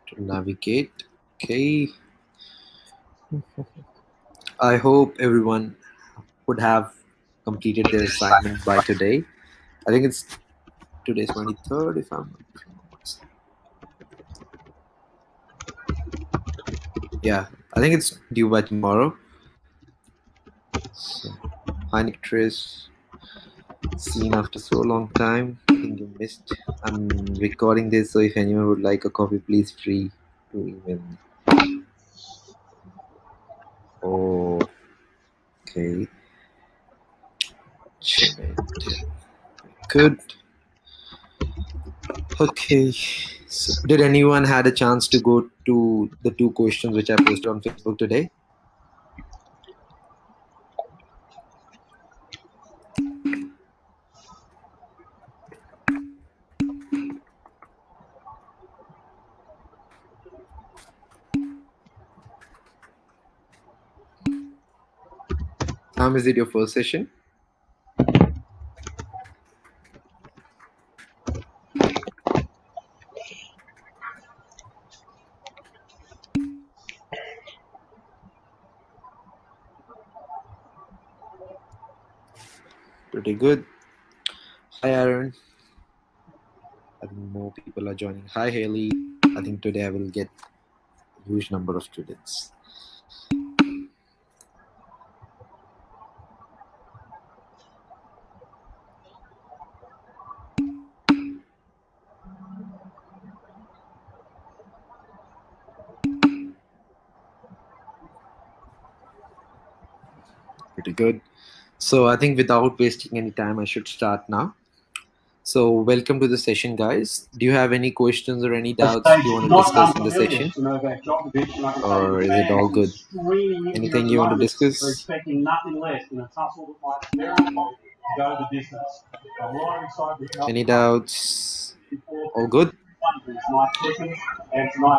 to navigate. Okay. I hope everyone would have completed their assignment by today. I think it's today's 23rd, if I'm not wrong. Yeah, I think it's due by tomorrow. So, hi Nictris. Seen after so long time. I think you missed. I'm recording this, so if anyone would like a copy, please free to email me. Oh, okay. Good. Okay. So, did anyone had a chance to go to the 2 questions which I posted on Facebook today? Is it your first session? Pretty good. Hi Aaron. I think more people are joining. Hi Haley. I think today I will get a huge number of students. Pretty good. So I think without wasting any time, I should start now. So welcome to the session, guys. Do you have any questions or any doubts you want to discuss in the session? Or is it all good? Anything you want to discuss? We're expecting nothing less than a tussle that might very well go the distance. Any doubts? All good?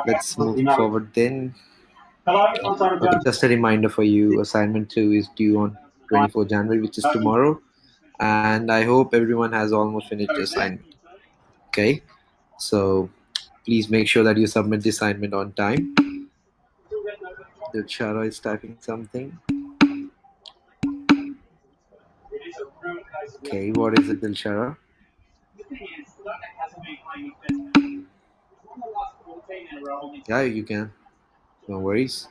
Let's move forward then. Okay, just a reminder for you, assignment 2 is due on 24 January, which is tomorrow. And I hope everyone has almost finished the assignment. Okay, so please make sure that you submit the assignment on time. Dilshara is typing something. Okay, what is it, Dilshara? Yeah, you can. No worries.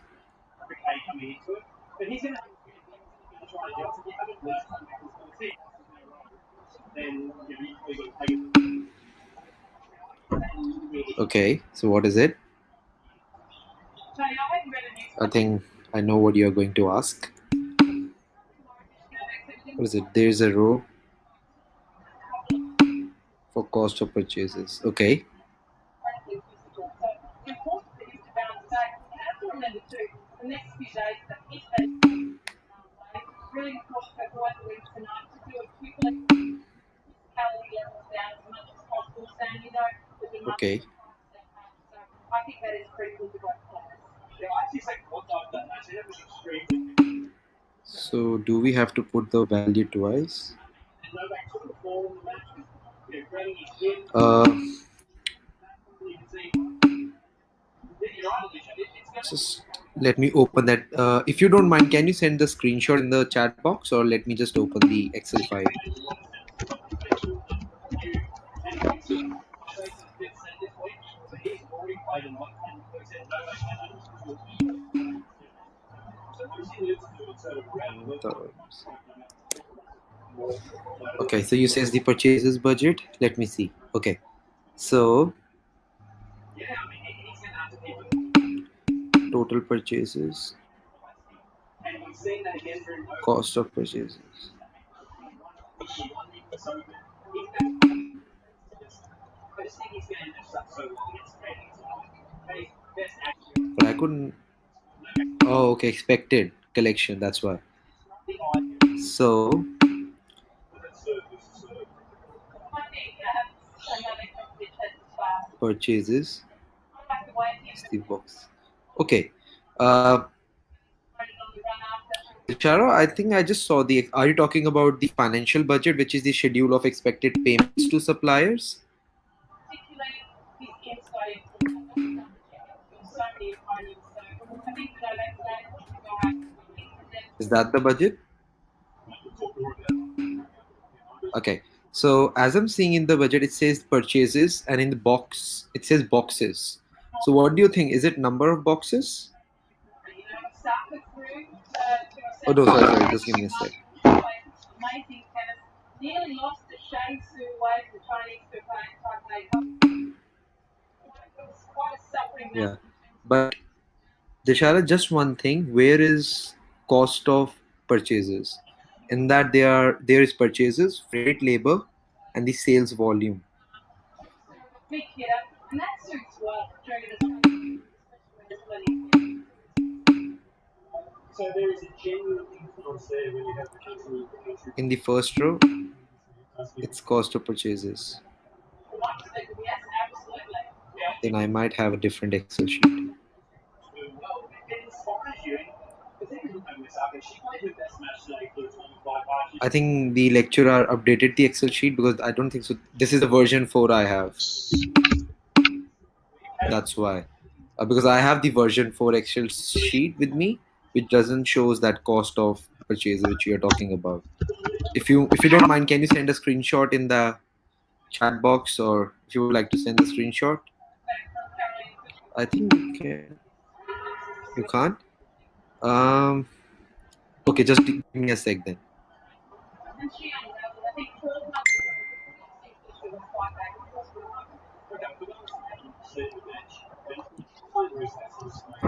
Okay, so what is it? I think I know what you're going to ask. What is it? There's a row for cost of purchases. Okay. Okay. So do we have to put the value twice? Just let me open that. If you don't mind, can you send the screenshot in the chat box, or let me just open the Excel file? Okay, so you says the purchases budget. Let me see. Okay, so total purchases, cost of purchases. But I couldn't. Oh, okay, expected collection. That's why. So purchases. The box. Okay. Charo, I think I just saw the. Are you talking about the financial budget, which is the schedule of expected payments to suppliers? Is that the budget? Okay. So as I'm seeing in the budget, it says purchases, and in the box it says boxes. So what do you think? Is it number of boxes? Oh no, sorry. Just give me a sec. Yeah, but Deshara, just one thing. Where is cost of purchases? In that there is purchases, freight, labor, and the sales volume. So there is a genuine influence there when you have the country In the first row, it's cost of purchases. Then I might have a different Excel sheet. I think the lecturer updated the Excel sheet because I don't think so. This is the version 4 I have. That's why. Because I have the version 4 Excel sheet with me, which doesn't shows that cost of purchase which you're talking about. If you don't mind, can you send a screenshot in the chat box, or if you would like to send the screenshot? I think you can. You can't. Um. Okay, just give me a sec then.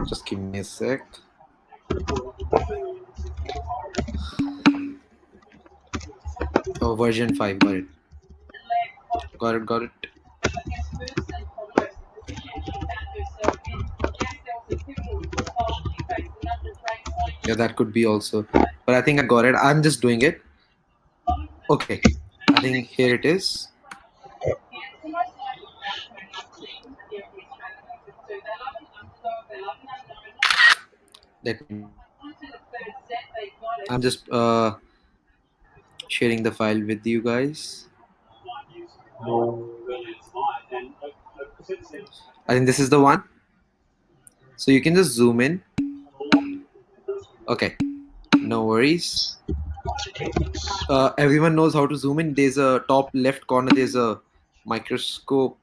Just give me a sec. Oh, version 5. Got it. Got it. Yeah, that could be also. But I think I got it. I'm just doing it. Okay. I think here it is. Let me. I'm just sharing the file with you guys. I think this is the one. So you can just zoom in. Okay. No worries. Everyone knows how to zoom in. There's a top left corner. There's a microscope.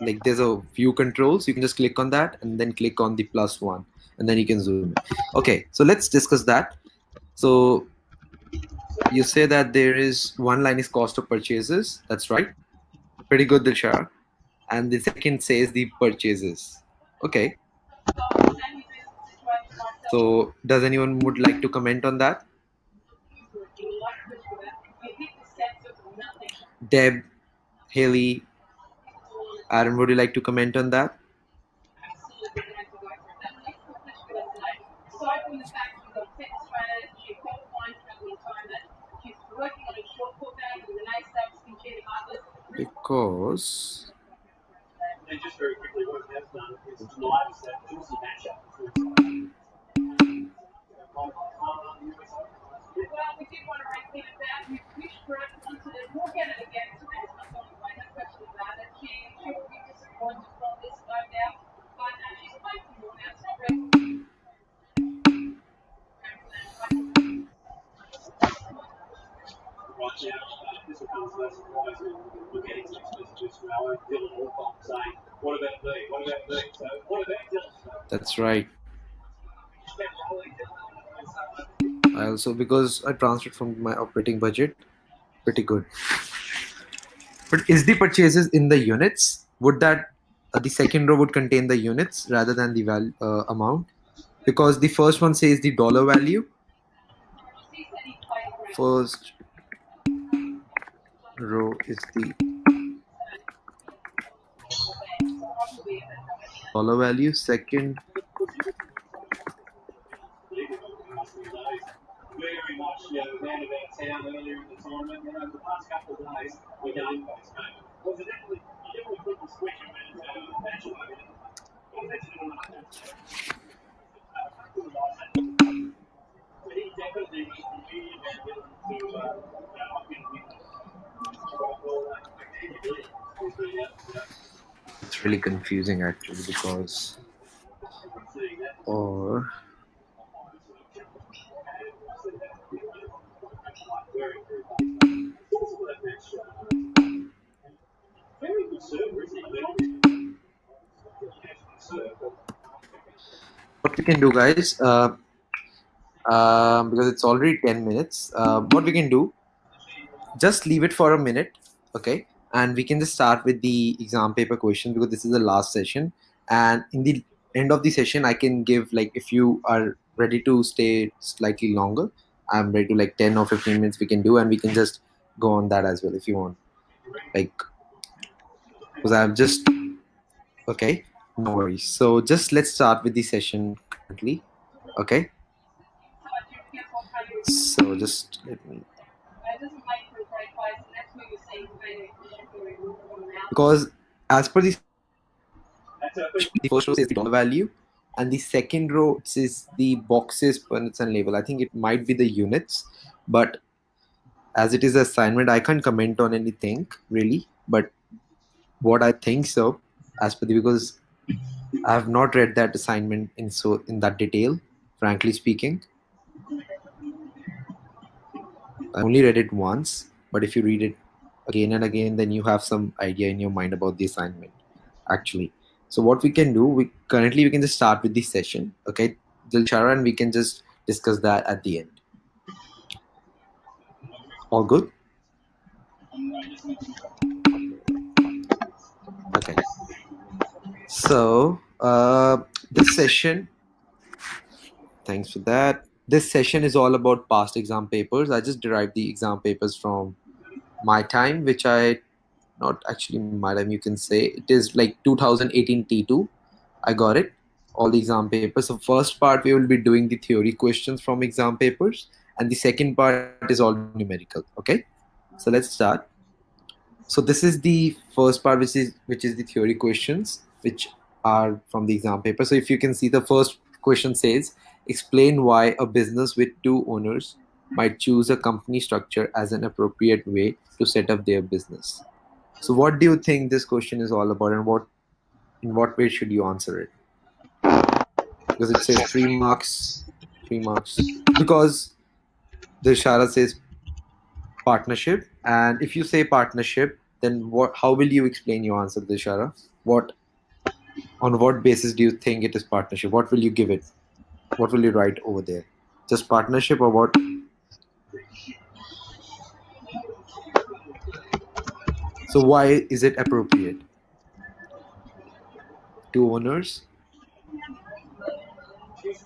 Like there's a view control. So you can just click on that and then click on the +1, and then you can zoom in. Okay. So let's discuss that. So you say that there is one line is cost of purchases. That's right. Pretty good, Dilshara. And the second says the purchases. Okay. So does anyone would like to comment on that? Deb, Haley, Aaron, would you like to comment on that? Because just very quickly, what it has done is provides that juicy matchup. that's right. I also, because I transferred from my operating budget, pretty good. But is the purchases in the units? Would that the second row would contain the units rather than the amount? Because the first one says the dollar value. First row is the dollar value. Second, Very much, around about town earlier in the tournament. The past couple of days, we're going by this game. Was it definitely couldn't switch it when the match over? But he definitely knew about willing to it's really confusing actually because or Very conservative. What we can do, guys, because it's already 10 minutes, what we can do, just leave it for a minute, okay? And we can just start with the exam paper question because this is the last session. And in the end of the session, I can give, like, if you are ready to stay slightly longer, I'm ready to, like, 10 or 15 minutes we can do, and we can just go on that as well if you want. Like, because I'm just, okay, no worries. So just let's start with the session currently, okay? So just let me, because as per the session, the first row says the dollar value, and the second row says the boxes, units, and label. I think it might be the units, but as it is an assignment, I can't comment on anything really. But what I think so, as per the, because I have not read that assignment in that detail. Frankly speaking, I only read it once. But if you read it again and again, then you have some idea in your mind about the assignment, actually. So what we can do, we can just start with the session, okay, Dilshara, and we can just discuss that at the end. All good? Okay. So this session, thanks for that. This session is all about past exam papers. I just derived the exam papers from my time, which I, not actually my time, you can say it is like 2018 T2. I got it, all the exam papers. So first part we will be doing the theory questions from exam papers, and the second part is all numerical. Okay, so let's start. So this is the first part, which is the theory questions, which are from the exam paper. So if you can see, the first question says, explain why a business with two owners might choose a company structure as an appropriate way to set up their business. So what do you think this question is all about, and in what way should you answer it? Because it says 3 marks, 3 marks. Because the Shara says partnership, and if you say partnership, then what? How will you explain your answer, Dishara? What, on what basis do you think it is partnership? What will you give it? What will you write over there? Just partnership, or what? So why is it appropriate? Two owners.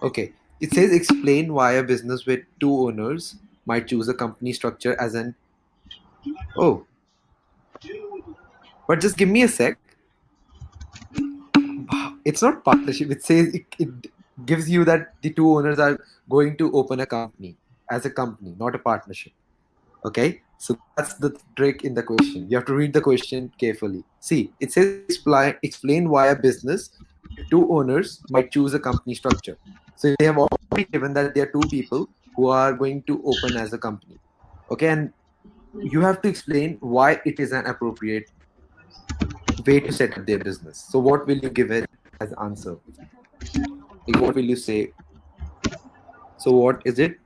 Okay. It says explain why a business with two owners might choose a company structure as an, oh, but just give me a sec. It's not partnership. It says it gives you that the two owners are going to open a company as a company, not a partnership. Okay, so that's the trick in the question. You have to read the question carefully. See, it says explain why a business with two owners might choose a company structure. So they have already given that there are two people who are going to open as a company. Okay, and you have to explain why it is an appropriate way to set up their business. So what will you give it as answer? Like, what will you say? So what is it?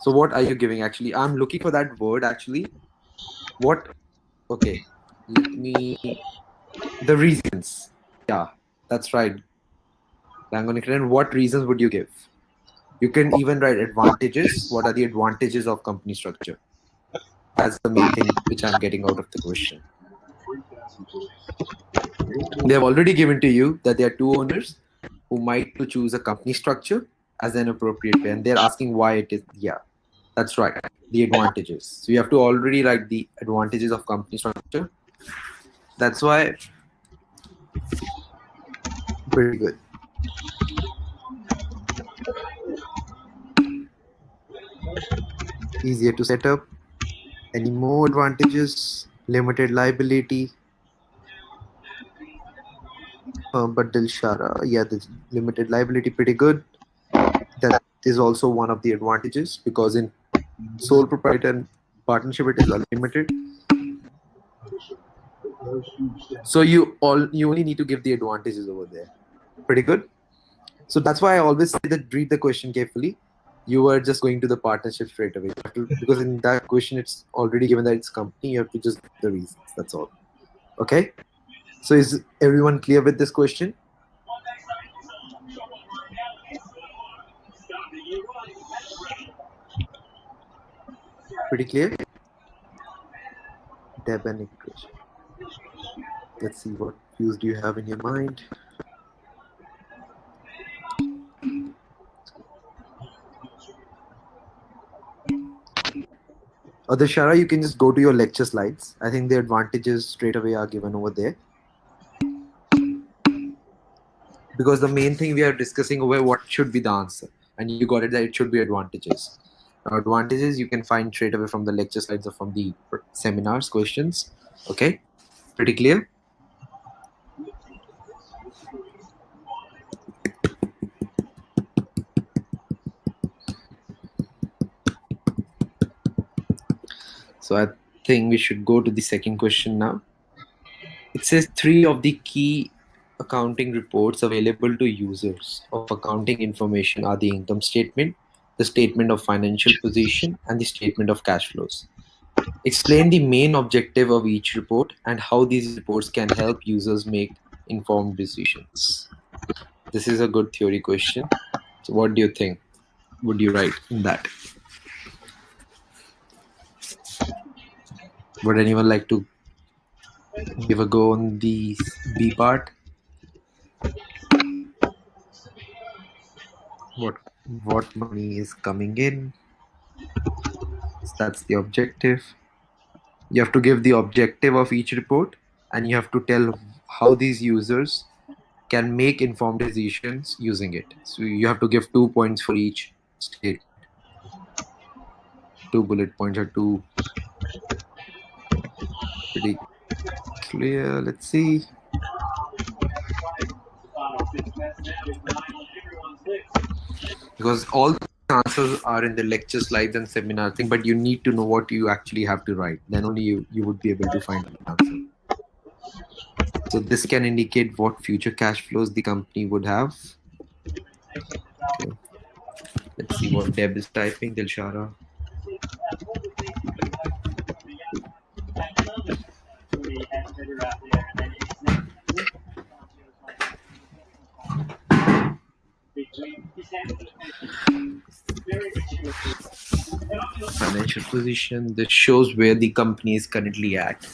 So what are you giving actually? I'm looking for that word actually. What? Okay, let me. The reasons. Yeah, that's right. Langonikran, what reasons would you give? You can even write advantages. What are the advantages of company structure? That's the main thing which I'm getting out of the question. They have already given to you that there are two owners who might to choose a company structure as an appropriate way, and they're asking why it is. Yeah, that's right. The advantages. So you have to already write the advantages of company structure. That's why, pretty good. Easier to set up. Any more advantages? Limited liability. But Dilshara, yeah, the limited liability pretty good. That is also one of the advantages, because in sole proprietor and partnership it is unlimited. So you only need to give the advantages over there. Pretty good. So that's why I always say that read the question carefully. You were just going to the partnership straight away. You have to, because in that question it's already given that it's company. You have to just give the reasons. That's all. Okay. So is everyone clear with this question? Pretty clear. Deb and Nikrish. Let's see what views do you have in your mind. Shara, you can just go to your lecture slides. I think the advantages straight away are given over there. Because the main thing we are discussing over what should be the answer. And you got it that it should be advantages. Now, advantages you can find straight away from the lecture slides or from the seminars questions. Okay, pretty clear? So I think we should go to the second question now. It says 3 of the key accounting reports available to users of accounting information are the income statement, the statement of financial position, and the statement of cash flows. Explain the main objective of each report and how these reports can help users make informed decisions. This is a good theory question. So, what do you think? Would you write in that? Would anyone like to give a go on the B part? What money is coming in? So that's the objective. You have to give the objective of each report, and you have to tell how these users can make informed decisions using it. So you have to give 2 points for each statement. 2 bullet points or two. Pretty clear. Let's see. Because all the answers are in the lecture slides and seminar thing, but you need to know what you actually have to write. Then only you would be able to find the answer. So this can indicate what future cash flows the company would have. Okay. Let's see what Deb is typing. Dilshara. Financial position. This shows where the company is currently at.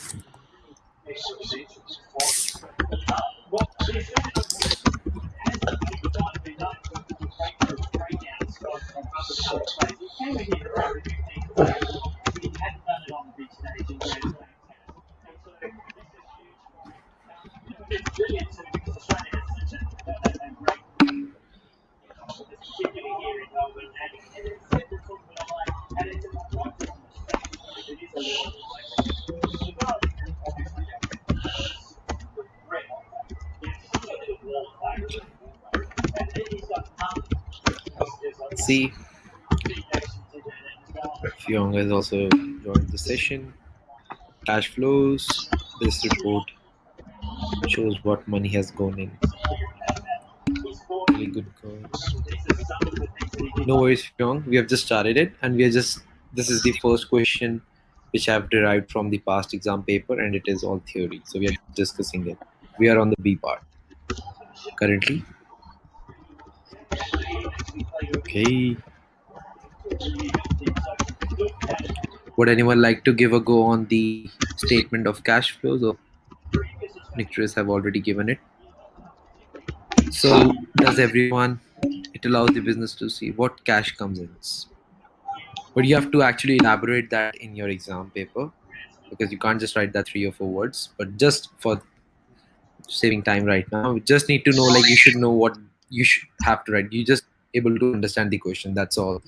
See, Fyong has also joined the session. Cash flows. This report shows what money has gone in. Really good goals. No worries, Fyong. We have just started it, and this is the first question which I have derived from the past exam paper, and it is all theory. So we are just discussing it. We are on the B part currently. Okay. Would anyone like to give a go on the statement of cash flows, or lecturers have already given it? So does everyone? It allows the business to see what cash comes in. But you have to actually elaborate that in your exam paper, because you can't just write that 3 or 4 words. But just for saving time right now, we just need to know, like, you should know what you should have to write. You just able to understand the question. That's all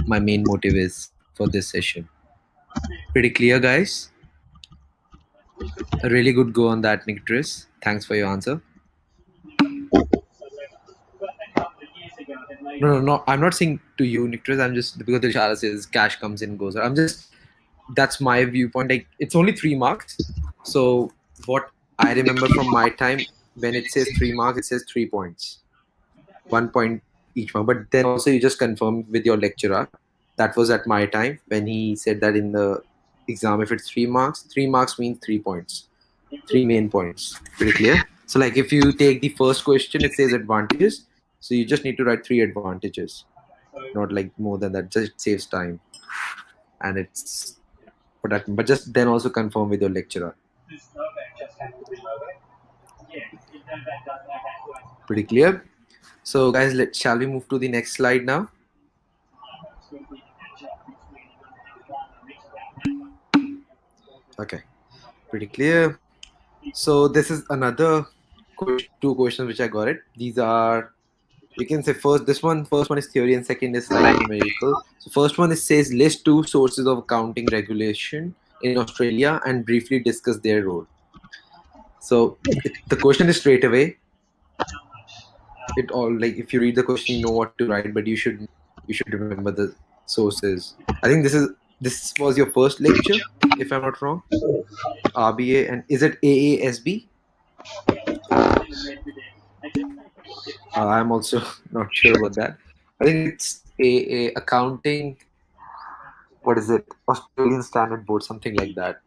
my main motive is for this session. Pretty clear, guys? A really good go on that, Niktris. Thanks for your answer. No. I'm not saying to you, Niktris. I'm just, because the Shara says cash comes in, goes out. I'm just, that's my viewpoint. Like, it's only 3 marks. So what I remember from my time, when it says 3 marks, it says 3 points. 1 point each one. But then also you just confirm with your lecturer. That was at my time when he said that in the exam, if it's 3 marks means 3 points, three main points. Pretty clear. So like if you take the first question, it says advantages. So you just need to write 3 advantages, not like more than that. Just it saves time, and it's for that. But just then also confirm with your lecturer. Pretty clear. So guys, shall we move to the next slide now? Okay, pretty clear. So this is another two questions which I got it. These are, you can say first one is theory and second is like numerical. So first one is says list two sources of accounting regulation in Australia and briefly discuss their role. So the question is straight away. It all, like if you read the question you know what to write, but you should remember the sources. I think this was your first lecture, if I'm not wrong. RBA, and is it AASB? I'm also not sure about that. I think it's a accounting. What is it? Australian Standard Board, something like that.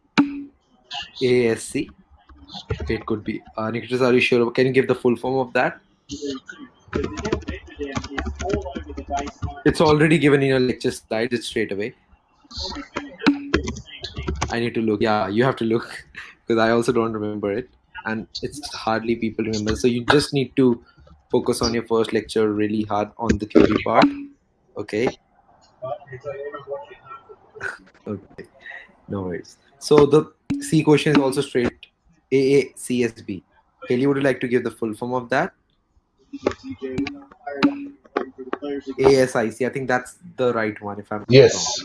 AASC. Okay, it could be. Nikitas, are you sure? Can you give the full form of that? It's already given in your lecture slides. It's straight away. I need to look. Yeah, you have to look because I also don't remember it, and it's hardly people remember. So you just need to focus on your first lecture really hard on the theory part. Okay. Okay. No worries. So the C question is also straight AACSB. Haley, would you like to give the full form of that? ASIC. I think that's the right one, if I'm not Yes.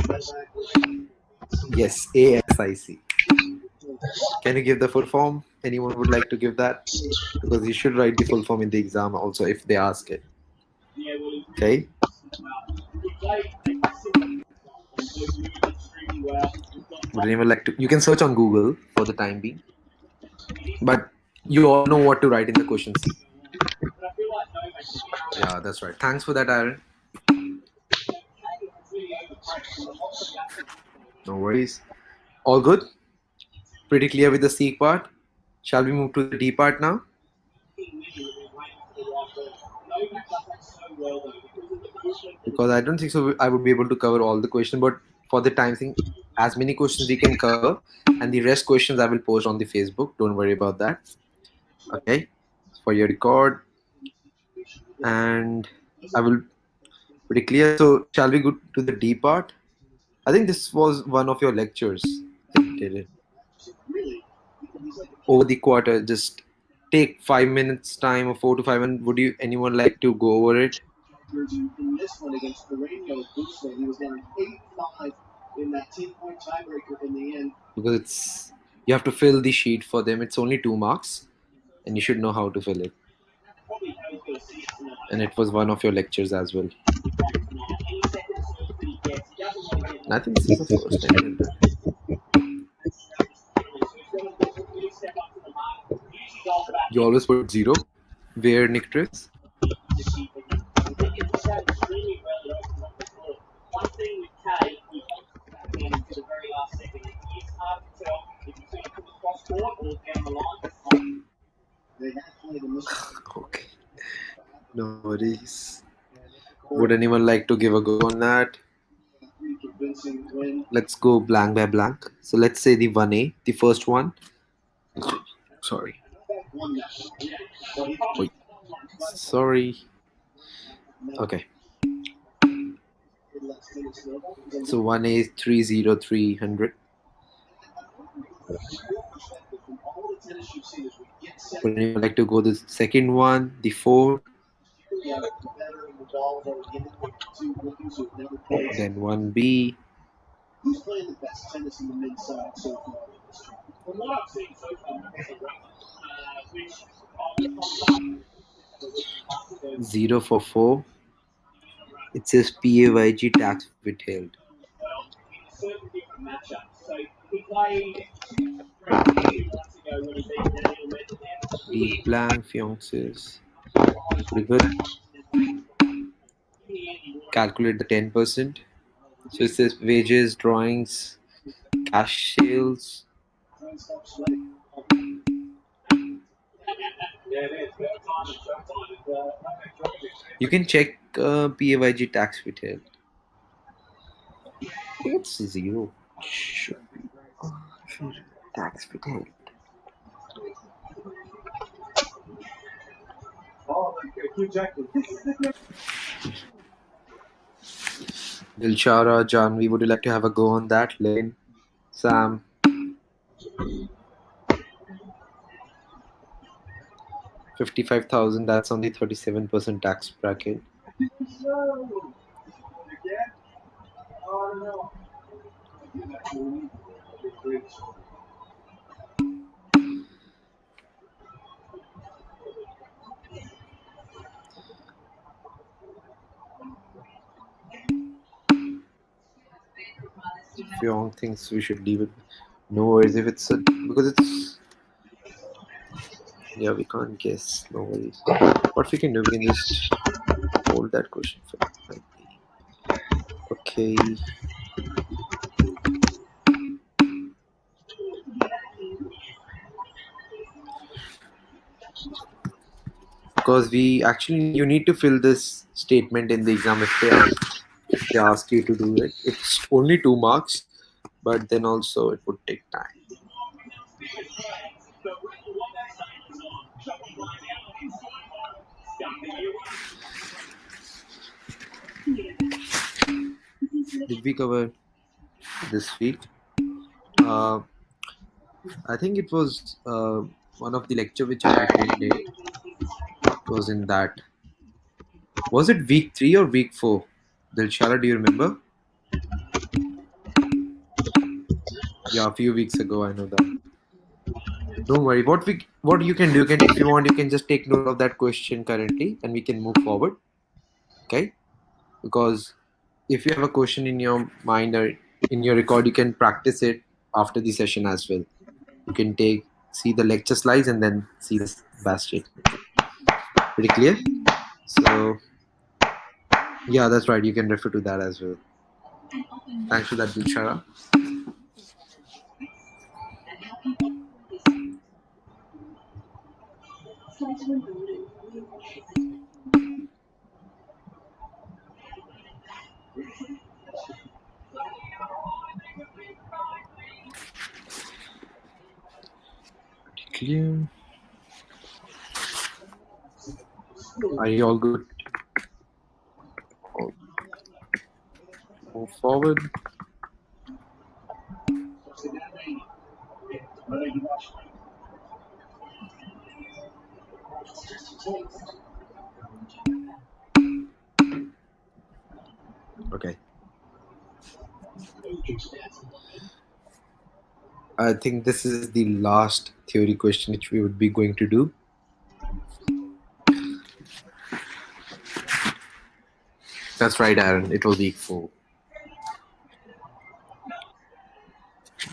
wrong. Yes, ASIC. Can you give the full form? Anyone would like to give that? Because you should write the full form in the exam also if they ask it. Okay. Would anyone like to? You can search on Google for the time being. But you all know what to write in the question C. Yeah, that's right. Thanks for that, Aaron. No worries. All good? Pretty clear with the C part? Shall we move to the D part now? Because I don't think so I would be able to cover all the questions, but for the time thing, as many questions we can cover, and the rest questions I will post on the Facebook. Don't worry about that. Okay, for your record. And I will pretty clear. So shall we go to the D part? I think this was one of your lectures. I did it over the quarter. Just take 5 minutes time or 4 to 5 minutes. Would you anyone like to go over it? In this one against the radio Booster, he was down 8-5 in that 10-point tiebreaker in the end. Because it's, you have to fill the sheet for them. It's only 2 marks, and you should know how to fill it. And it was one of your lectures as well. And I think this is the first time. You always put 0. Where, Nictris? Okay. No worries. Would anyone like to give a go on that? Let's go blank by blank. So let's say the 1A, the first one. Sorry. Wait. Sorry. Okay. So 1A is 30300. Would anyone like to go the second one, the 4? Then 1B. Who's playing the best tennis in the men's side so far? From what I've seen so far, 0 for 4. It says PAYG tax withheld. Leave blank, fiancés. Pretty good. calculate the 10%. So it says wages, drawings, cash sales. You can check PAYG tax withheld. I think it's zero. Should be tax withheld. Dilshara, Janvi, would you like to have a go on that? Lane, Sam. 55,000, that's on the 37% tax bracket. If Yong thinks we should leave it, no worries. If it's because it's, yeah, we can't guess. No worries. What we can do, we can just hold that question for the time being. Okay. Because we actually, you need to fill this statement in the exam if they ask you to do it. It's only 2 marks, but then also it would take time. Did we cover this week? Uh, I think it was one of the lecture which I attended. It was in that. Was it week 3 or week 4? Dilshara, do you remember? Yeah, a few weeks ago. I know that. Don't worry. What you can do, you can, if you want, you can just take note of that question currently, and we can move forward. Okay? Because if you have a question in your mind or in your record, you can practice it after the session as well. You can see the lecture slides and then see the bash statement. Pretty clear? So yeah, that's right. You can refer to that as well. Thanks for that, Dilshara. Clear. Are you all good? Move forward. Okay. I think this is the last theory question which we would be going to do. That's right, Aaron. It was week 4.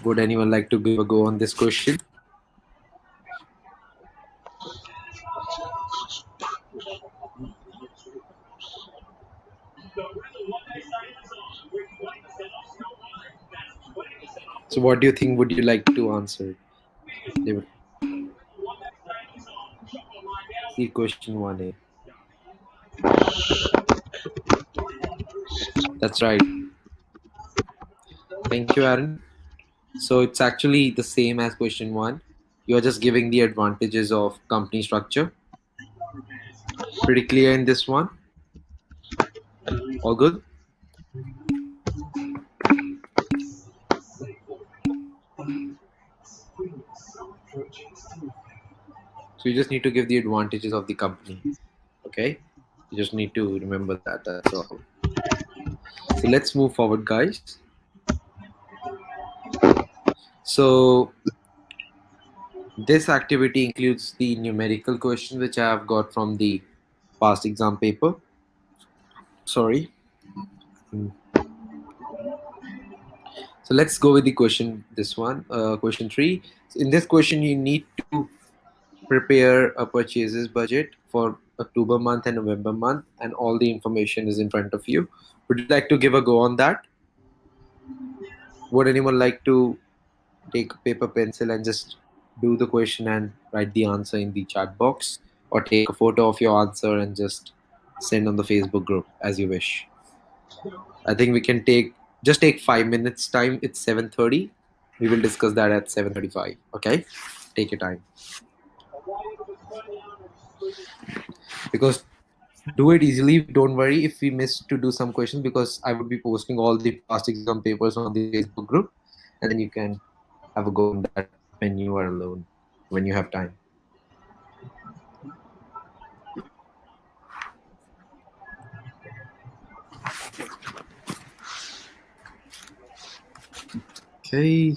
Would anyone like to give a go on this question? So what do you think would you like to answer? David? See question 1A. That's right. Thank you, Aaron. So it's actually the same as question 1. You're just giving the advantages of company structure. Pretty clear in this one? All good? So you just need to give the advantages of the company. Okay? You just need to remember that. That's all. So let's move forward, guys. So this activity includes the numerical question which I have got from the past exam paper. Sorry. So let's go with the question, this one, question 3. In this question, you need to prepare a purchases budget for October month and November month, and all the information is in front of you. Would you like to give a go on that? Would anyone like to take a paper pencil and just do the question and write the answer in the chat box, or take a photo of your answer and just send on the Facebook group as you wish? I think we can take 5 minutes time. It's 7:30. We will discuss that at 7:35. Okay, take your time, because do it easily. Don't worry if we miss to do some questions, because I would be posting all the past exam papers on the Facebook group, and then you can have a go on that when you are alone, when you have time. Okay.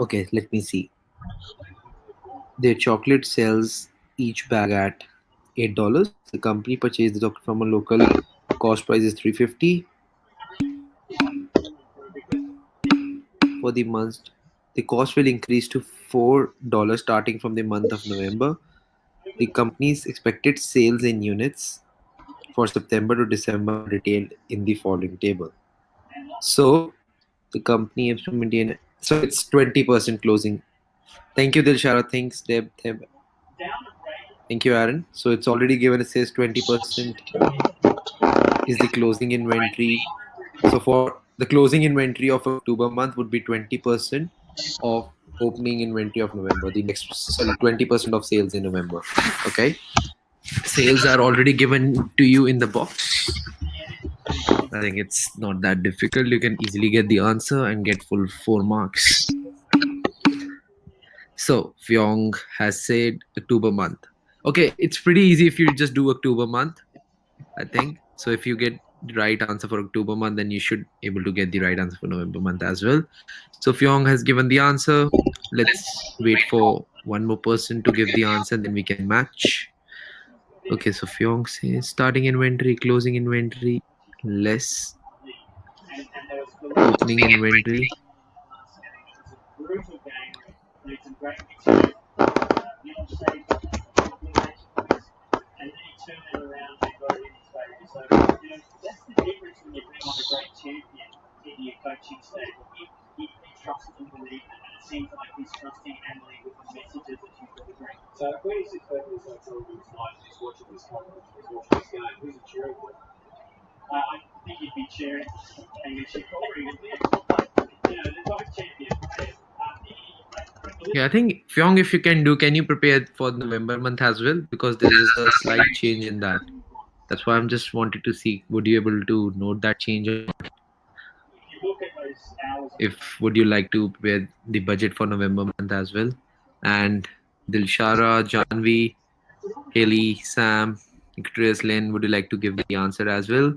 Okay, let me see. Their chocolate sells each bag at $8. The company purchased the chocolate from a local. Cost price is $3.50 for the month. The cost will increase to $4 starting from the month of November. The company's expected sales in units for September to December are detailed in the following table. So the company aims to maintain. So it's 20% closing. Thank you, Dilshara. Thanks, Deb. Thank you, Aaron. So it's already given. It says 20% is the closing inventory. So for the closing inventory of October month would be 20% of opening inventory of November. The next, sorry, 20% of sales in November. Okay. Sales are already given to you in the box. I think it's not that difficult. You can easily get the answer and get full 4 marks. So Fyong has said October month. Okay, it's pretty easy if you just do October month, I think. So if you get the right answer for October month, then you should able to get the right answer for November month as well. So Fyong has given the answer. Let's wait for one more person to give the answer, then we can match. Okay, so Fyong says starting inventory, closing inventory, less opening inventory. So 26 people so told you tonight is watching this conference, is watching this game. Who's it cheering for? I think you'd be cheering and you'd cheer for him. You know, they're both champion players. Yeah, I think Fyong, if you can you prepare for November month as well? Because there is a slight change in that. That's why I'm just wanted to see, would you able to note that change? If would you like to prepare the budget for November month as well? And Dilshara, Janvi, Haley, Sam, Victorious Lynn, would you like to give the answer as well?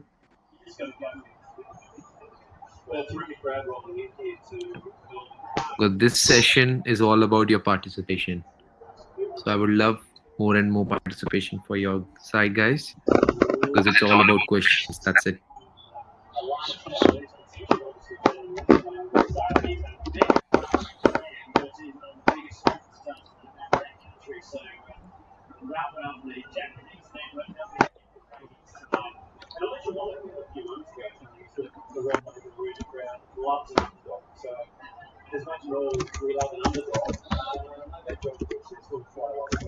Because this session is all about your participation. So I would love more and more participation for your side, guys, because it's all about questions. That's it. As much as all we love an underdog, that job is still quite a lot of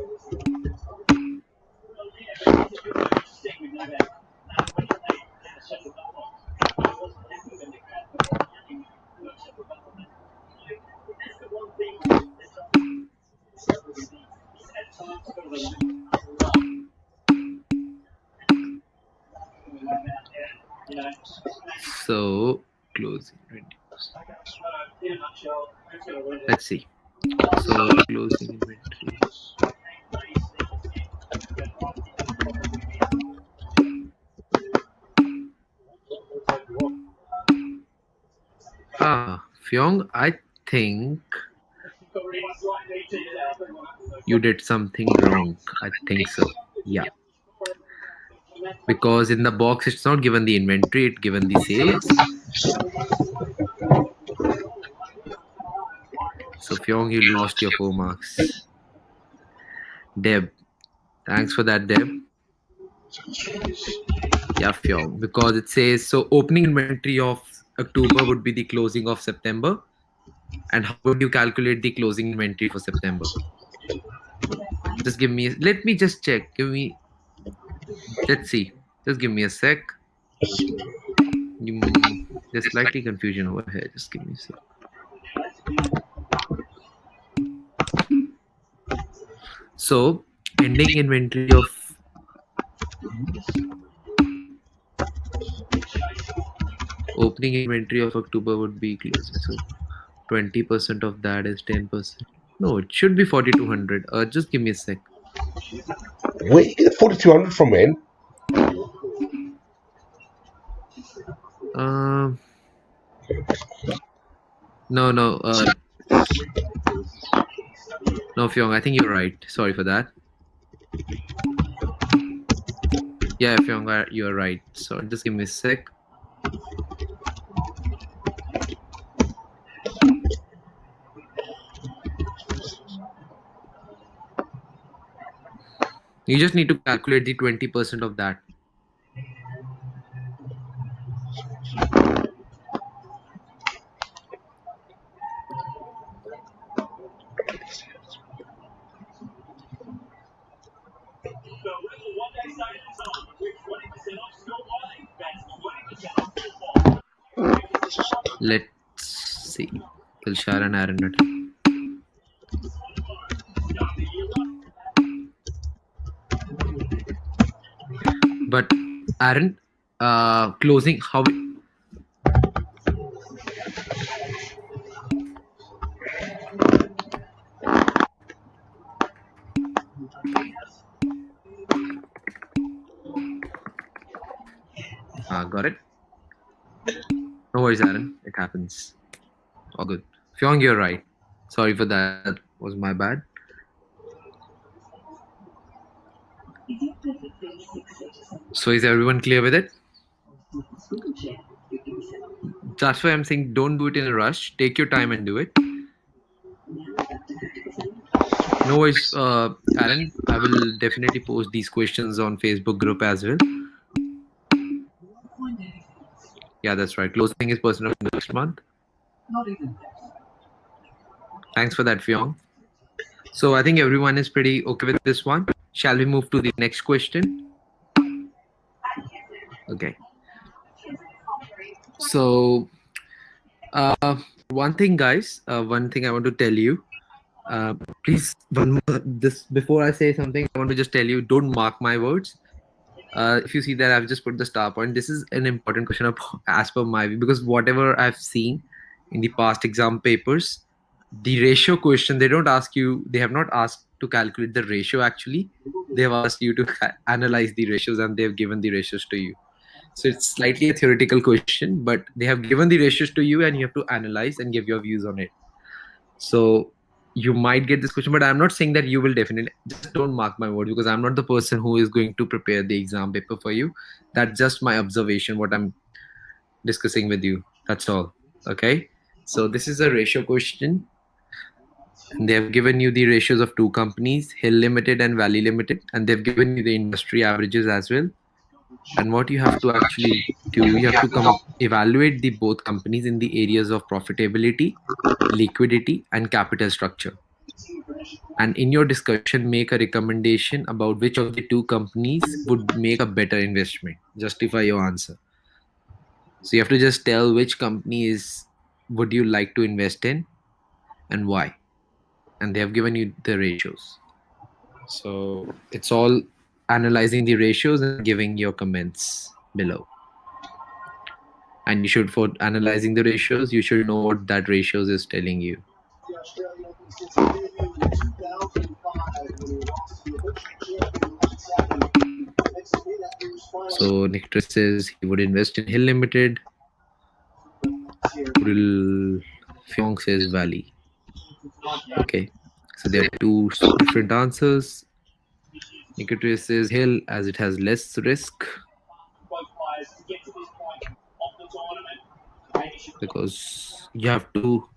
So closing. Let's see. So closing inventory. Fyong, I think you did something wrong. I think so. Yeah. Because in the box it's not given the inventory, it's given the sales. So Fyong, you lost your 4 marks. Deb. Thanks for that, Deb. Yeah, Fyong. Because it says so opening inventory of October would be the closing of September. And how would you calculate the closing inventory for September? Just give me let me just check. Let's see. Just give me a sec. There's slightly confusion over here. Just give me a sec. So ending inventory of opening inventory of October would be closing. So 20% of that is 10%. No, it should be 4,200. Just give me a sec. Wait, 4,200 from when? No. No, Fyong, I think you're right. Sorry for that. Yeah, Fyong, you're right. So just give me a sec. You just need to calculate the 20% of that. Let's see. Kilshar and Aaron. But Aaron, closing how? Got it. No worries, Aaron. It happens. All good. Fyong, you're right. Sorry for that. That was my bad. So is everyone clear with it? That's why I'm saying don't do it in a rush. Take your time and do it. No worries, Aaron. I will definitely post these questions on Facebook group as well. Yeah, that's right. Closing is person of next month. Thanks for that, Fyong. So I think everyone is pretty okay with this one. Shall we move to the next question? Okay. So one thing, guys, one thing I want to tell you. Please, before I say something, I want to just tell you, don't mark my words. If you see that I've just put the star point, this is an important question as per my view, because whatever I've seen in the past exam papers, the ratio question, they don't ask you, they have not asked to calculate the ratio actually. They have asked you to analyze the ratios and they've given the ratios to you. So it's slightly a theoretical question, but they have given the ratios to you and you have to analyze and give your views on it. So you might get this question, but I'm not saying that you will definitely. Just don't mark my word, because I'm not the person who is going to prepare the exam paper for you. That's just my observation, what I'm discussing with you. That's all. Okay. So this is a ratio question. And they have given you the ratios of two companies, Hill Limited and Valley Limited, and they've given you the industry averages as well. And what you have to actually do, you have to evaluate the both companies in the areas of profitability, liquidity, and capital structure. And in your discussion, make a recommendation about which of the two companies would make a better investment. Justify your answer. So you have to just tell which companies would you like to invest in and why. And they have given you the ratios. So it's all analyzing the ratios and giving your comments below. And you should, for analyzing the ratios, you should know what that ratios is telling you. So Nicholas says he would invest in Hill Limited. Fyong says Valley. Okay, so there are two different answers. Nicotre says Hill as it has less risk because you have to.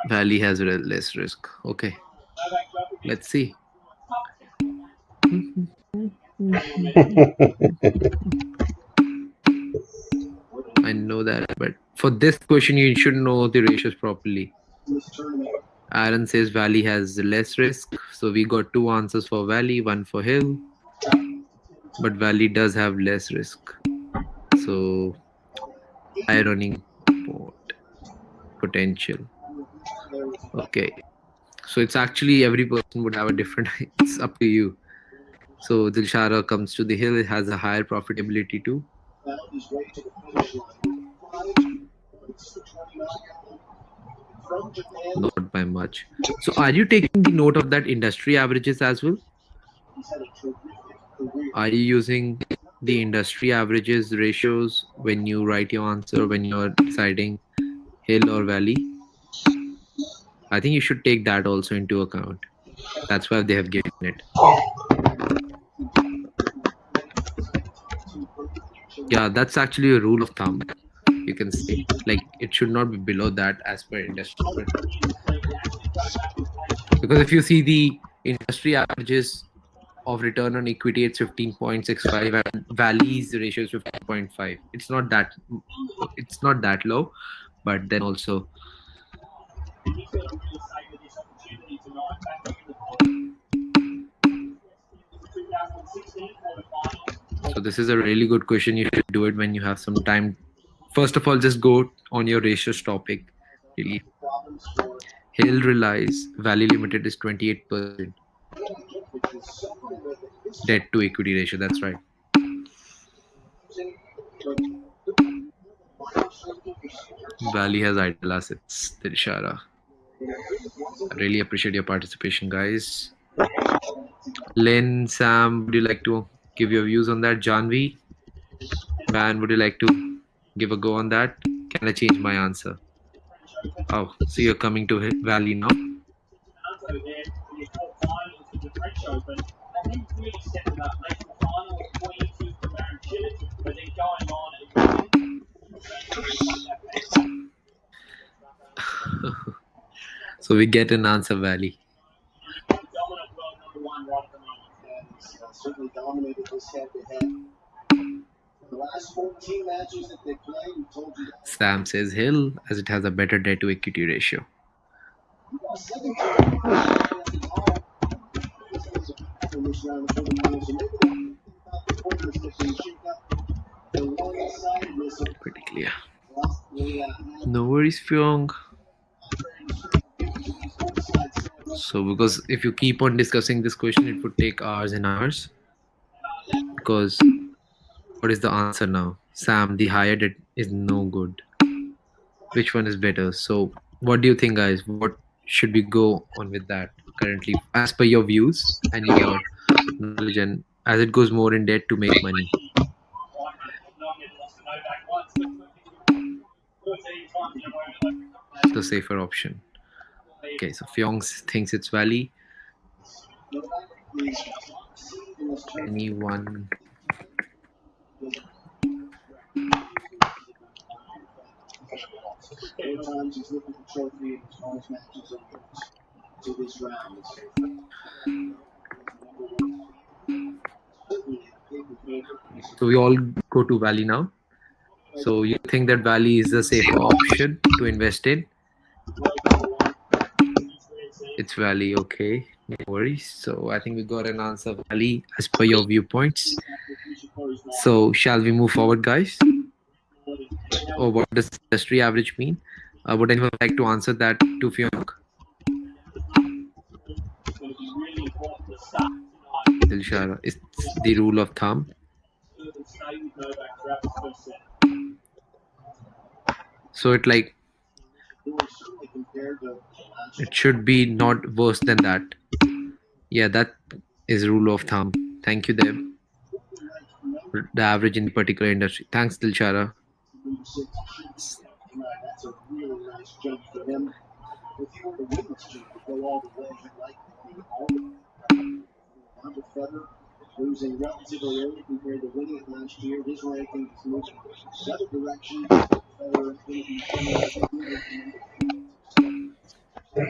Valley has less risk. Okay, let's see. I know that, but for this question, you should know the ratios properly. Aaron says Valley has less risk, so we got two answers for Valley, one for Hill, but Valley does have less risk. So, high running potential. Okay, so it's actually every person would have a different. It's up to you. So Dilshara comes to the Hill. It has a higher profitability too. Not by much. So are you taking the note of that industry averages as well? Are you using the industry averages ratios when you write your answer, when you're deciding Hill or Valley? I think you should take that also into account. That's why they have given it. Yeah, that's actually a rule of thumb. You can say like it should not be below that as per industry. Because if you see the industry averages of return on equity, it's 15.65 and Valley's ratio is 15.5. It's not that low, but then also so this is a really good question. You should do it when you have some time. First of all, just go on your ratios topic. Really. Hill relies Valley Limited is 28% debt to equity ratio. That's right. Valley has idle assets. Dirishara. I really appreciate your participation, guys. Len, Sam, would you like to give your views on that? Janvi, Van, would you like to give a go on that? Can I change my answer? Oh, so you're coming to Valley now? So we get an answer, Valley. Sam says Hill as it has a better debt to equity ratio. Pretty clear. No worries, Fyong. So because if you keep on discussing this question, it would take hours and hours. Because what is the answer now? Sam, the higher debt is no good. Which one is better? So what do you think, guys? What should we go on with that currently as per your views and your knowledge, and as it goes more in debt to make money? The safer option. Okay, so Fyong thinks it's Valley. Anyone? So we all go to Valley now. So you think that Valley is the safer option to invest in? It's Valley, okay. No worries. So I think we got an answer, Valley, as per your viewpoints. So shall we move forward, guys? Or what does industry average mean? Would anyone like to answer that to Fyong? Dilshara, it's the rule of thumb. So it should be not worse than that. Yeah, that is rule of thumb. Thank you, Deb. The average in the particular industry. Thanks, Dilshara. Right, that's a really nice jump for him. If he were to win this jump to go all the way, he'd likely be all the way. Now with Federer losing relatively early compared to winning it last year, his ranking is moving the other direction. Federer is going to be coming out of number 4.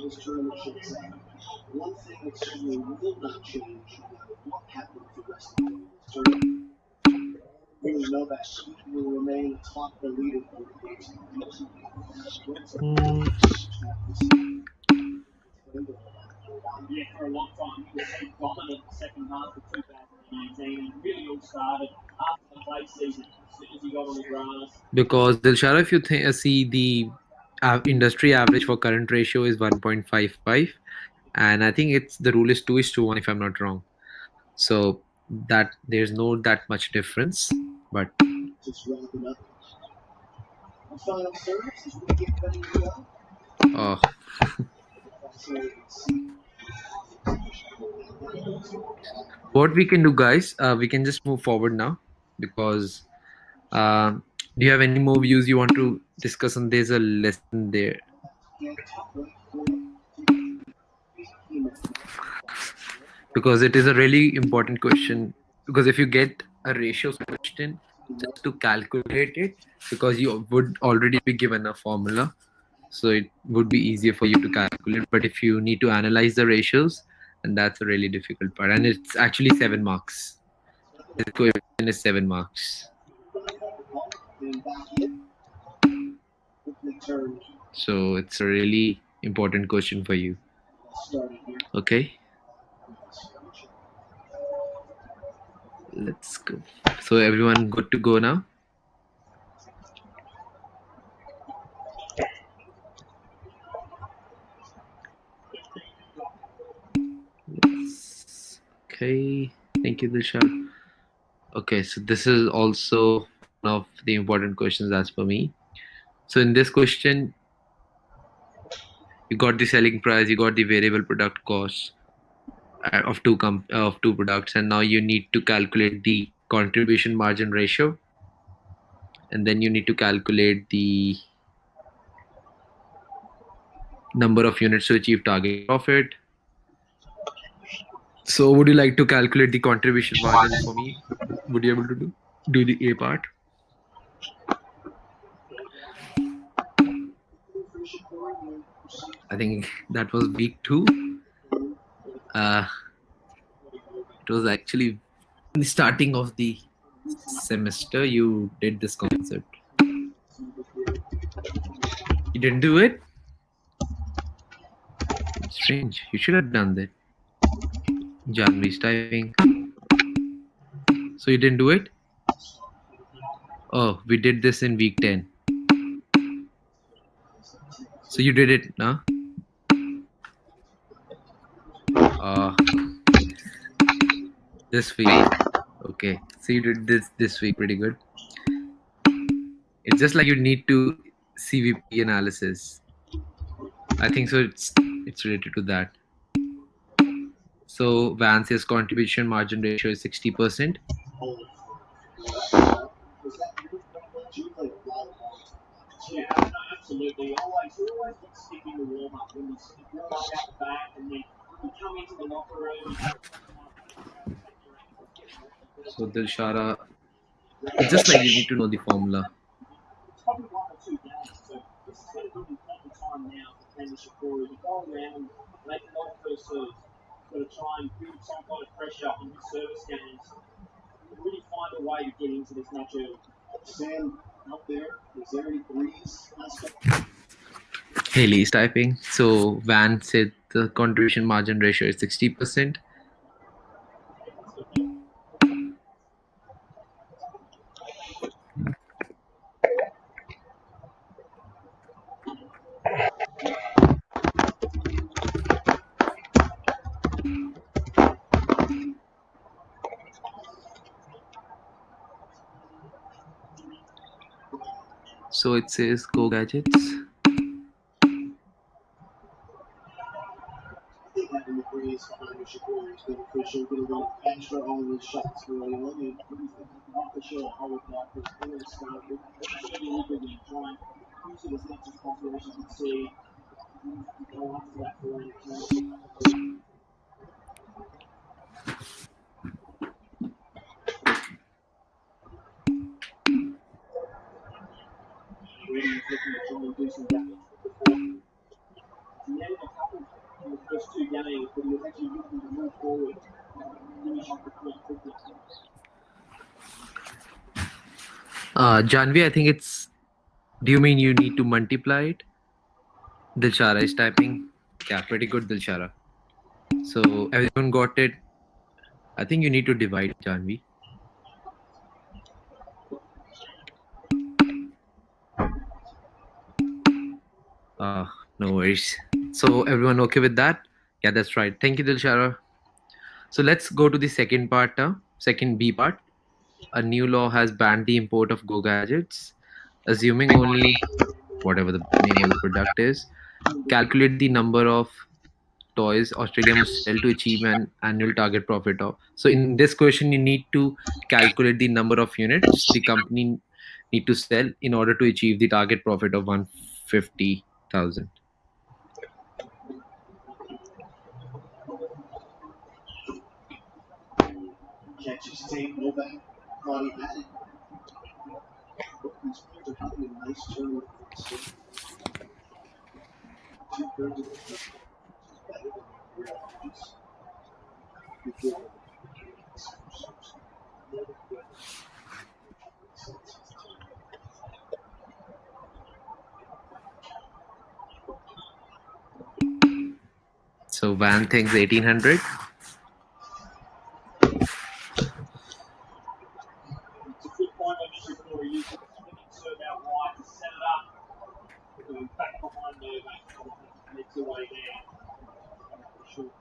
This tournament shakes out. One thing that certainly will not change no matter what happens the rest of this tournament. Really know that he will remain atop the leaderboard. Hmm. Yeah, for a long time. He was so dominant the second half of 2018 and really all started after the play season. As soon as he got on the grass. Because Dilshara, if you see the industry average for current ratio is 1.55, and I think it's the rule is 2:1 if I'm not wrong. So that there's no that much difference, but Just wrapping up. The final service is we get ready to go. uh, what we can do, guys, we can just move forward now because do you have any more views you want to discuss on? There's a lesson there because it is a really important question. Because if you get a ratios question, just to calculate it, because you would already be given a formula, so it would be easier for you to calculate. But if you need to analyze the ratios, and that's a really difficult part, and it's actually 7 marks. The question is 7 marks. So it's a really important question for you. Okay, let's go. So everyone good to go now? Yes. Okay, thank you, Disha. Okay, so this is also one of the important questions as per me. So in this question, you got the selling price, you got the variable product cost of two products, and now you need to calculate the contribution margin ratio, and then you need to calculate the number of units to achieve target profit. So would you like to calculate the contribution margin for me? Would you able to do the A part? I think that was week 2. It was actually in the starting of the semester you did this concept. You didn't do it? Strange. You should have done that. January's typing. So you didn't do it? Oh, we did this in week 10. So you did it, huh? This week. Okay. So you did this week pretty good. It's just like you need to CVP analysis. I think so it's related to that. So Vance's contribution margin ratio is 60%. Yeah, absolutely. Always get sticking the warm up when you warm up at the back and then you come into the locker room. So Dilshara, it's just like you need to know the formula. It's probably 1 or 2 games, so this is going to be an important time now for Candice Shakori to go around and make a lot of first serves. Got to try and build some kind of pressure on his service games. Really find a way to get into this match early. Sam, out there, is there any threes? Haley is typing. So Van said the contribution margin ratio is 60%. So it says go gadgets. she'll get a little extra on the shots early on. And not for sure how would like this early start, but certainly looking to try and use it as much as possible. As you can see, go after that forehand turn. Ready is looking to try and do some damage with the forehand. He netted a couple in the first two games, but he was actually looking to move forward and finish off the point quickly. Janvi, I think it's. Do you mean you need to multiply it? Dilshara is typing. Yeah, pretty good, Dilshara. So everyone got it. I think you need to divide, Janvi. No worries. So everyone okay with that? Yeah, that's right. Thank you, Dilshara. So let's go to the second part, second B part. A new law has banned the import of Go gadgets, assuming only whatever the name of the product is. Calculate the number of toys Australia must sell to achieve an annual target profit of. So in this question, you need to calculate the number of units the company need to sell in order to achieve the target profit of 150,000. Catches tape over. Thought he had it. He's having a nice turn. Two-thirds of the time. Better than the real offense. Before. So Van thinks 1800. It's a good point on this before he used it. Serve out wide to set it up. Going back behind there, makes the way there. For sure.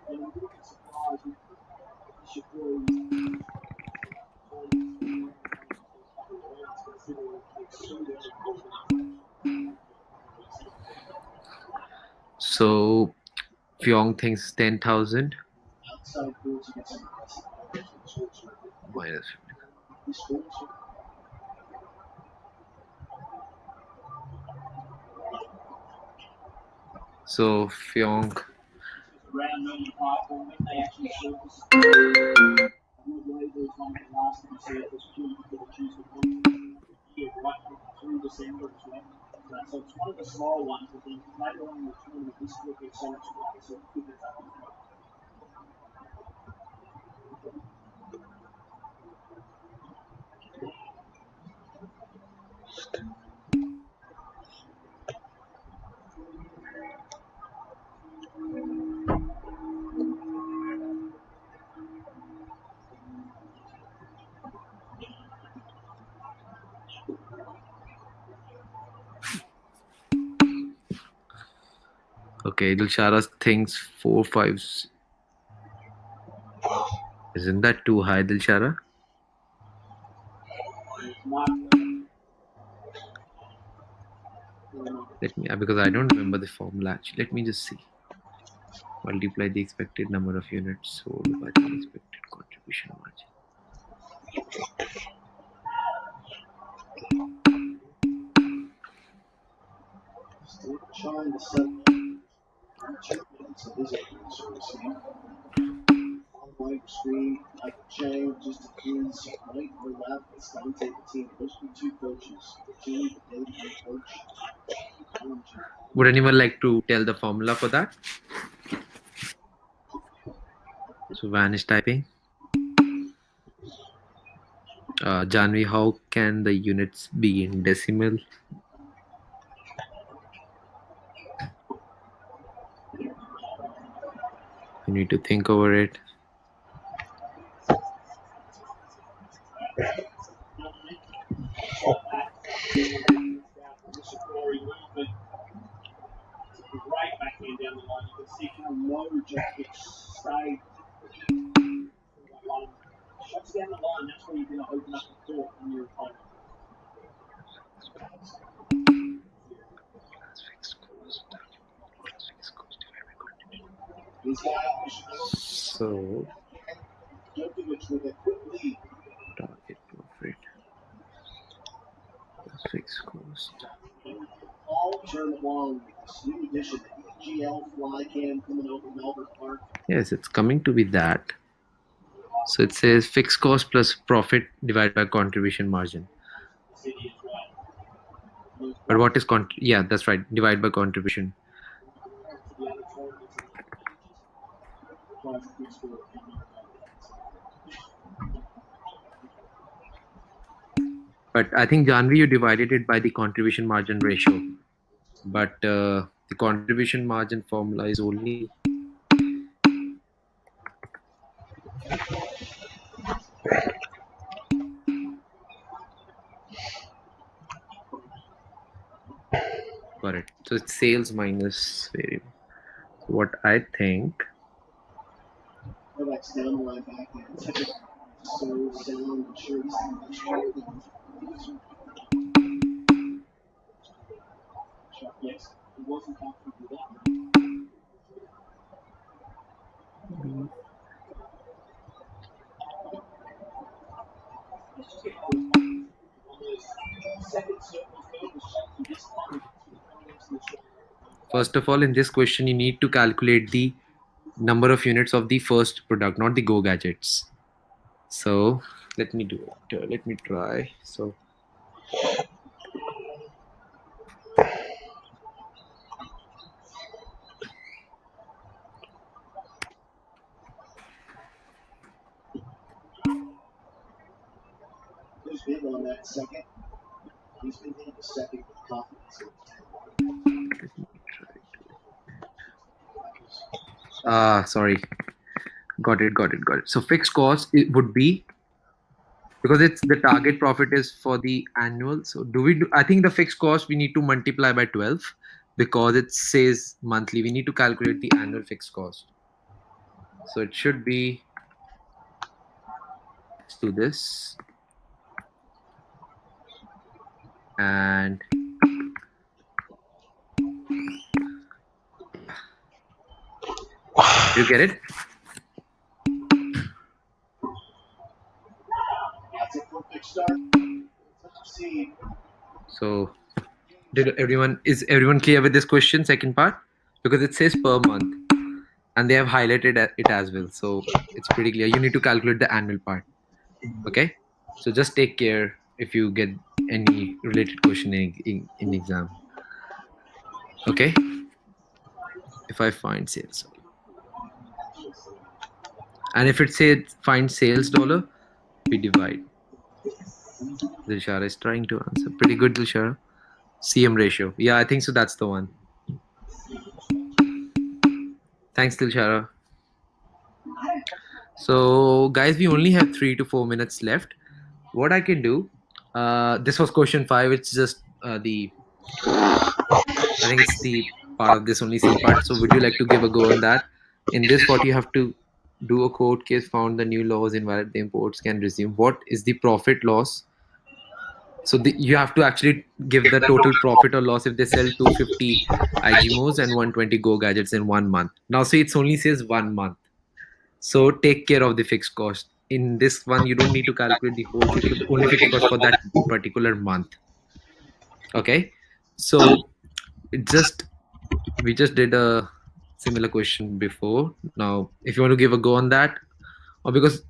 And I'm a little bit surprised with Shakori's considering it's so early. So Fyong thinks 10,000 Outside boards against minus. this board. So Fyong. Around million platform when they actually surface. Would label is one of the last to be surfaced purely because they choose the year right through December as well. So it's one of the small ones, but then later on in the tournament, this will get so much play, so it could be that. Okay, Dilshara thinks 4 5s. Isn't that too high, Dilshara? Let me, because I don't remember the formula actually. Let me just see. Multiply the expected number of units sold by the expected contribution margin. Still trying to set online screen, I can change just a piece, right or left. It's going to take the team. Those are two coaches. The team, the head coach. Would anyone like to tell the formula for that? So Van is typing. Janvi, how can the units be in decimal? You need to think over it. Right backhand down the line, you can see how low Djokovic stayed. Shots down the line, that's where you're going to open up the court on your opponent. So Djokovic with a quick lead. target profit plus fixed cost. All turn along with this new edition of the GL Fly Cam coming out from Albert Park. Yes, it's coming to be that. So it says fixed cost plus profit divided by contribution margin. But what is yeah, that's right. Divide by contribution. But I think Janvi, you divided it by the contribution margin ratio. But the contribution margin formula is only correct. So it's sales minus variable. So what I think. Yes, he wasn't confident with that. First of all, in this question, you need to calculate the number of units of the first product, not the Go gadgets. So let me do it. Let me try. So Who's big on that second? He's been hitting the second with confidence. let me try. Sorry. Got it. So fixed cost it would be, because it's the target profit is for the annual. So I think the fixed cost we need to multiply by 12 because it says monthly. We need to calculate the annual fixed cost. So it should be, let's do this. And you get it? That's a perfect start. So is everyone clear with this question, second part? Because it says per month and they have highlighted it as well. So it's pretty clear. You need to calculate the annual part. Okay. So just take care if you get any related question in exam. Okay. If I find sales, and if it says find sales dollar, we divide. Dilshara is trying to answer. Pretty good, Dilshara. CM ratio. Yeah, I think so. That's the one. Thanks, Dilshara. So, guys, we only have 3 to 4 minutes left. What I can do, this was question 5. It's just I think it's the part of this only C part. So, would you like to give a go on that? In this, what you have to do a court case found the new laws invalid, the imports can resume. What is the profit loss? So you have to actually give the total profit or loss if they sell 250 IGMOs and 120 Go gadgets in 1 month. Now, see, it only says 1 month. So take care of the fixed cost. In this one, you don't need to calculate the whole fixed, only fixed cost for that particular month. Okay. So we just did a similar question before. Now, if you want to give a go on that, or because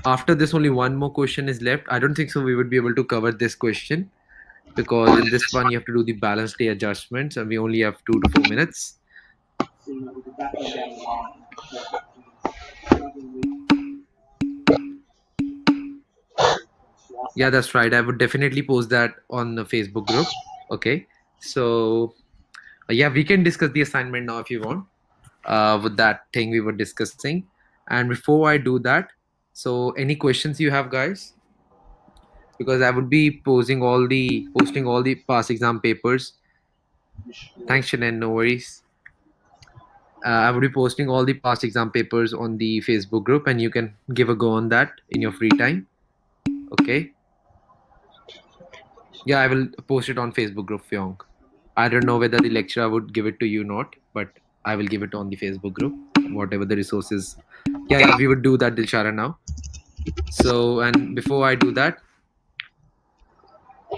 after this only one more question is left, I don't think so we would be able to cover this question, because in this one you have to do the balance day adjustments and we only have 2 to 4 minutes. Yeah, that's right. I would definitely post that on the Facebook group. Okay. So yeah, we can discuss the assignment now if you want, with that thing we were discussing. And before I do that, so any questions you have, guys? Because I would be posting all the past exam papers. Thanks, Shannon. No worries. I would be posting all the past exam papers on the Facebook group, and you can give a go on that in your free time. Okay. Yeah, I will post it on Facebook group, Fyong. I don't know whether the lecturer would give it to you or not, but I will give it on the Facebook group, whatever the resources Yeah, we would do that, Dilshara, now. So, and before I do that,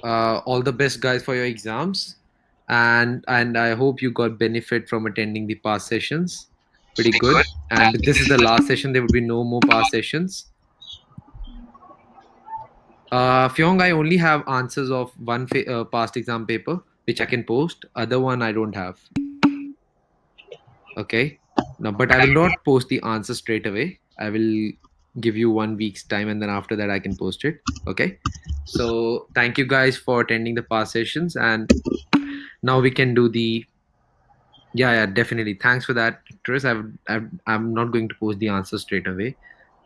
all the best, guys, for your exams, and I hope you got benefit from attending the past sessions. Pretty good. And this is the last session. There would be no more past sessions. Fyong, I only have answers of one past exam paper which I can post. Other one I don't have. Okay. No, but I will not post the answer straight away. I will give you 1 week's time, and then after that I can post it. Okay. So thank you guys for attending the past sessions, and now we can do the yeah, definitely. Thanks for that, Chris. I'm not going to post the answer straight away.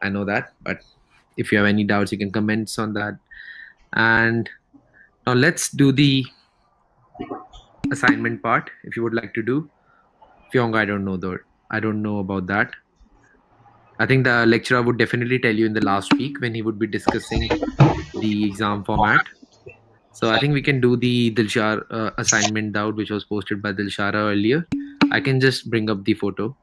I know that, but if you have any doubts, you can comment on that. And now let's do the assignment part. If you would like to do, Fyong, I don't know though. I don't know about that. I think the lecturer would definitely tell you in the last week when he would be discussing the exam format. So I think we can do the Dilshar assignment doubt, which was posted by Dilshara earlier. I can just bring up the photo.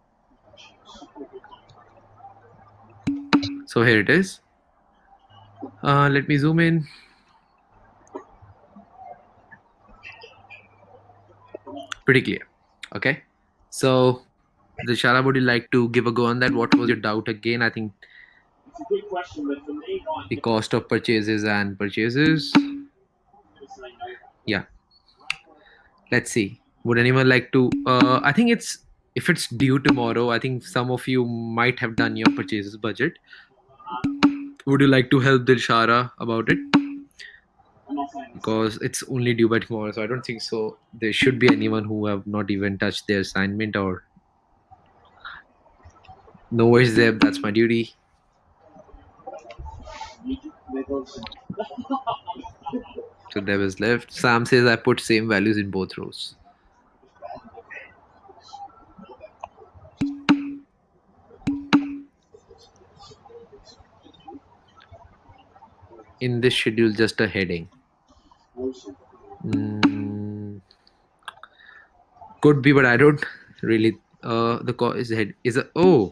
So here it is. Let me zoom in. Pretty clear. Okay. So, Dilshara, would you like to give a go on that? What was your doubt again? I think It's a good question, but for me, the cost of purchases and purchases. Yeah. Let's see. Would anyone like to? I think it's if it's due tomorrow. I think some of you might have done your purchases budget. Would you like to help Dilshara about it? Because it's only due by tomorrow, so I don't think so. There should be anyone who have not even touched their assignment or. No worries, Zeb. That's my duty. So Deb is left. Sam says I put same values in both rows. In this schedule, just a heading. Could be, but I don't really. The call is head is a oh.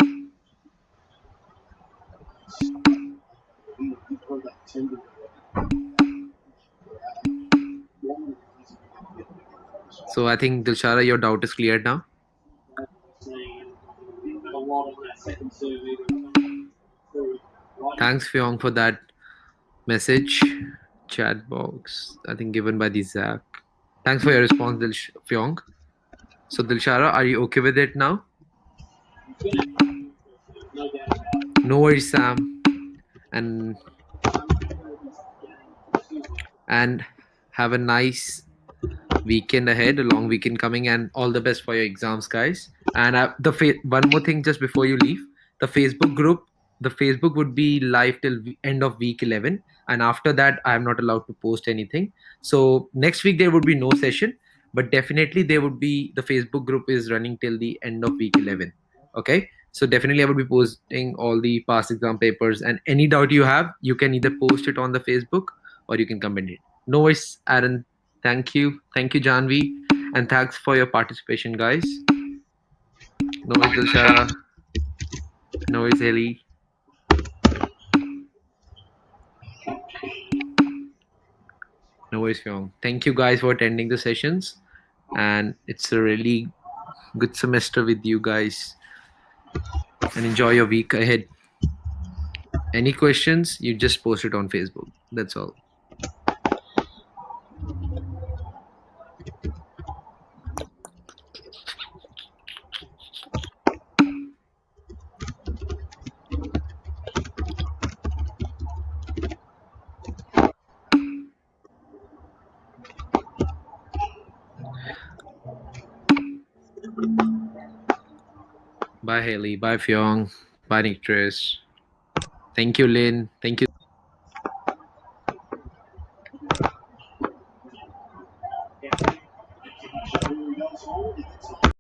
So I think Dilshara, your doubt is cleared now. Thanks, Fyong, for that message. Chat box, I think given by the Zach. Thanks for your response, Fyong. So Dilshara, are you okay with it now? No worries, Sam. And have a nice weekend ahead, a long weekend coming, and all the best for your exams, guys. And one more thing just before you leave, the Facebook group, the Facebook would be live till end of week 11, and after that I am not allowed to post anything. So next week there would be no session, but definitely there would be, the Facebook group is running till the end of week 11. Okay, so definitely I would be posting all the past exam papers, and any doubt you have, you can either post it on the Facebook or you can comment it. No worries, Aaron. Thank you, Janvi, and thanks for your participation, guys. No worries, Dilshara. No worries, Haley. No worries, Fyong. Thank you, guys, for attending the sessions, and it's a really good semester with you guys. And enjoy your week ahead. Any questions? You just post it on Facebook. That's all. Bye, Haley. Bye, Fyong. Bye, Nictris. Thank you, Lynn. Thank you.